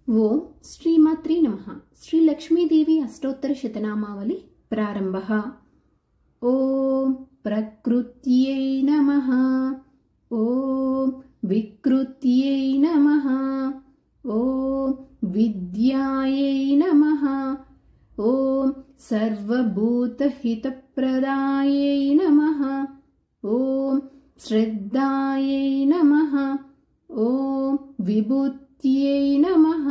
ఓం శ్రీమాత్రే నమః. శ్రీ లక్ష్మీదేవి అష్టోత్తర శతనామావళి ప్రారంభః. ఓం ప్రకృత్యై నమః. ఓం వికృత్యై నమః. ఓం విద్యాయై నమః. ఓం సర్వభూతహితప్రదాయై నమః. ఓం శ్రద్ధాయై నమః. ఓం విభూత్యై నమః.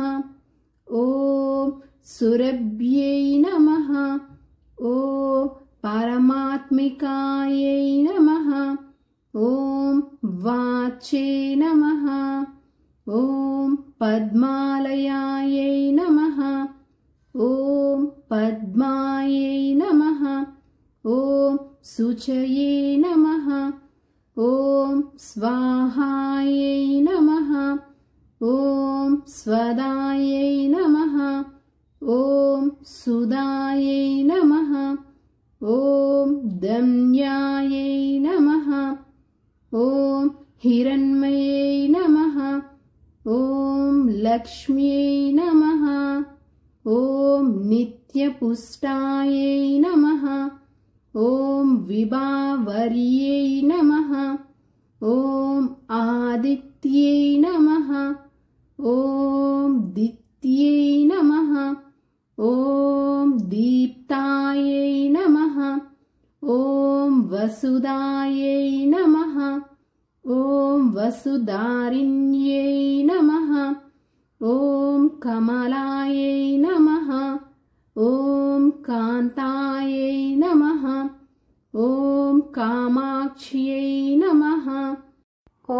ఓం సురభ్యై నమః. ఓం పరమాత్మికాయై నమః. ఓం వాచే నమః. ఓం పద్మాలయాయై నమః. ఓం పద్మాయై నమః. ఓం శుచయే నమః. ఓం స్వాహాయై నమః. ఓం స్వదాయై నమః. ఓం సుదాయై నమః. ఓం దమ్యాయై నమః. ఓం హిరణ్మయై నమః. ఓం లక్ష్మ్యై నమః. ఓం నిత్యపుష్టాయై నమః. ఓం విభావర్యై నమః. ఓం ఆదిత్యై నమః. ఓం దిత్యై నమః. ఓం దీప్తాయై నమః. ఓం వసుదాయై నమః. ఓం వసుధారిణ్యై నమః. ఓం కమలాయై నమః. ఓం కాంతాయై నమః. ఓం కామాక్ష్యై నమః.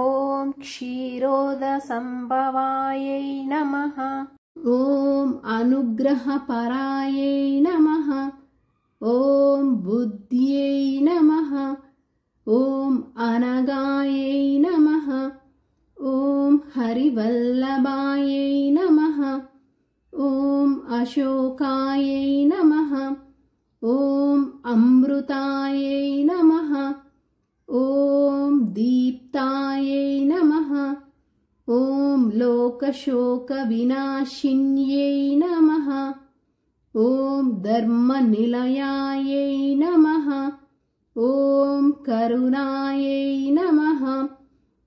ఓం క్షీరోదసంభవాయై నమః. ఓం అనుగ్రహపరాయై నమః. ఓం బుద్ధ్యై నమః. ఓం అనగాయై నమః. ఓం హరివల్లభాయై నమః. ఓం అశోకాయై నమః. ఓం అమృతాయై నమః. ఓం దీప్తాయై నమః. ఓం లోకశోక వినాశిన్యై నమః. ఓం ధర్మనిలయాయై నమః. ఓం కరుణాయై నమః.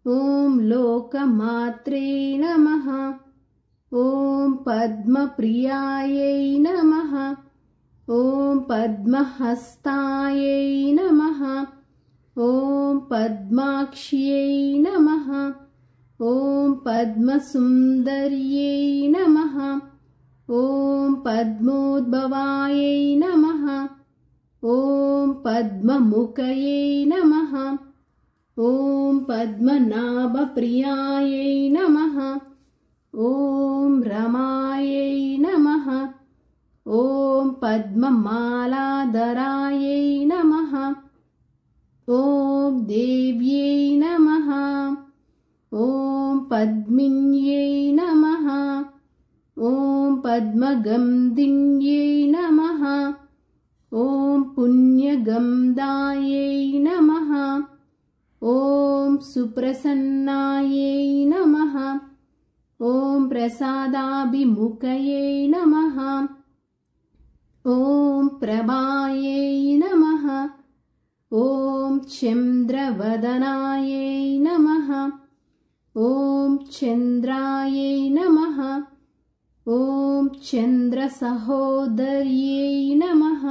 ఓం లోకమాత్రే నమః. ఓం పద్మప్రియాయై నమః. ఓం పద్మహస్తాయై నమః. ఓం పద్మాక్ష్యై నమః. ఓం పద్మసుందర్యై నమః. ఓం పద్మోద్భవాయై నమః. ఓం పద్మముఖయై నమః. ఓం పద్మనాభప్రియాయై నమః. ఓం రమాయై నమః. ఓం పద్మమాలాధరాయై నమః. ఓం దేవ్యై నమః. ఓం పద్మిన్యై నమః. ఓం పద్మగంధిన్యై నమః. ఓం పుణ్యగంధాయై నమః. ఓం సుప్రసన్నాయై నమః. ఓం ప్రసాదాభిముఖయై నమః. ఓం ప్రభాయై నమః. ఓం చంద్రవదనాయై నమః. ఓం చంద్రాయై నమః. ఓం చంద్రసహోదర్యై నమః.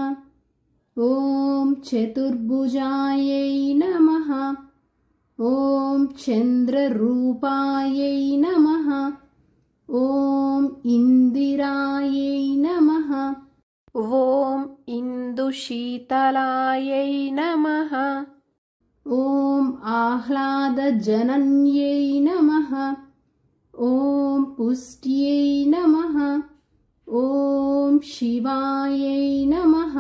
ఓం చతుర్భుజాయై నమః. ఓం చంద్రరూపాయై నమః. ఓం ఇందిరాయై నమః. ఓం ఇందుశీతలాయై నమః. ఓం ఆహ్లాదజనన్యై నమః. ఓం పుష్ట్యై నమః. ఓం శివాయై నమః.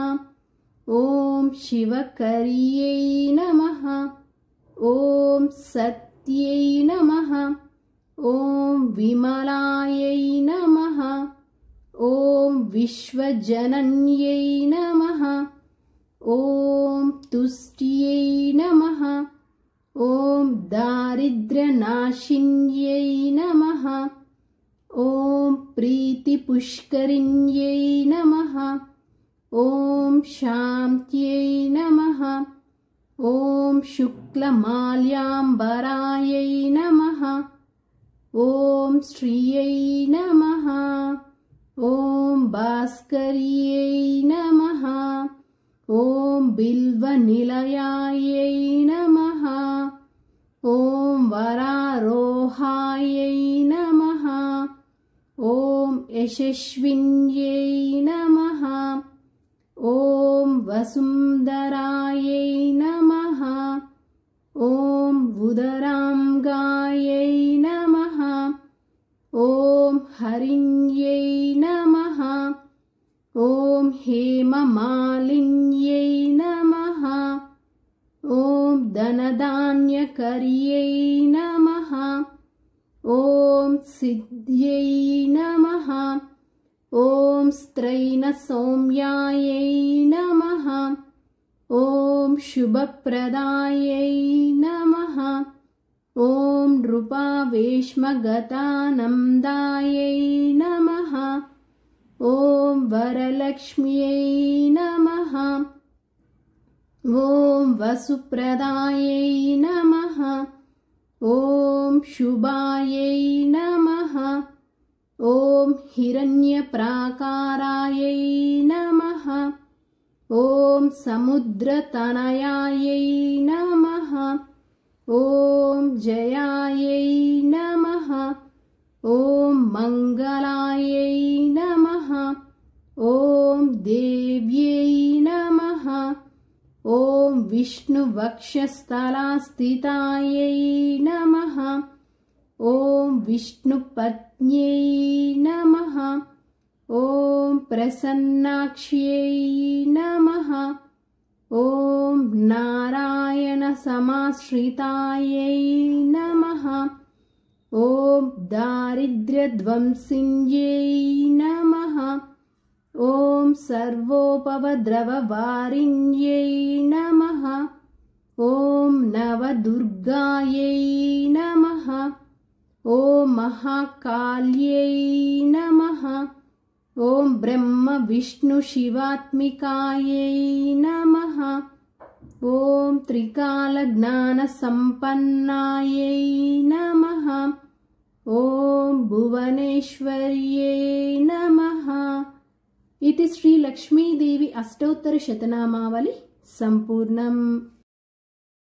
ఓం శివకర్యై నమః. ఓం సత్యై నమః. ఓం విమలాయై నమః. ఓం విశ్వజనన్యై నమః. ఓం తుష్ట్యై నమః. ఓం దారిద్ర్యనాశిన్యై నమః. ఓం प्रीतिपुष्करिण्यै नमः। ॐ शान्त्यै नमः। ॐ शुक्लमाल्याम्बरायै नमः। ॐ श्रियै नमः। ॐ भास्कर्यै नमः। ॐ बिल्वनिलयायै नमः। ॐ वरारोहायै नमः। ॐ यशस्विन्यै नमः। ॐ वसुन्धरायै नमः। ॐ उदरांगायै नमः। ॐ हरिण्यै नमः। ॐ हेममालिन्यै नमः। ॐ धनधान्यकर्यै नमः। ॐ सिद्ध्यै नमः। ॐ स्त्रैणसौम्यायै नमः। ॐ शुभप्रदायै नमः। ॐ नृपावेश्मगतानन्दायै नमः। ॐ वरलक्ष्म्यै नमः। ॐ वसुप्रदायै नमः। ॐ शुभायै नमः। ॐ हिरण्यप्राकारायै नमः। ॐ समुद्रतनयायै नमः। ॐ जयायै नमः। ॐ मङ्गलायै नमः। ॐ देव्यै नमः। ॐ विष्णुवक्षस्थलास्थितायै नमः। ॐ विष्णुपत्न्यै नमः। ॐ प्रसन्नाक्ष्यै नमः। ॐ नारायणसमाश्रितायै नमः। ॐ दारिद्र्यध्वंसिन्यै नमः। ॐ सर्वोपद्रववारिण्यै नमः। ॐ नवदुर्गायै नमः। ॐ महाकाल्यै नमः। ॐ ब्रह्मविष्णुशिवात्मिकायै नमः। ॐ त्रिकालज्ञानसम्पन्नायै नमः। ॐ भुवनेश्वर्यै नमः। इति श्री लक्ष्मीदेवी अष्टोत्तरशतनामावली सम्पूर्णम्।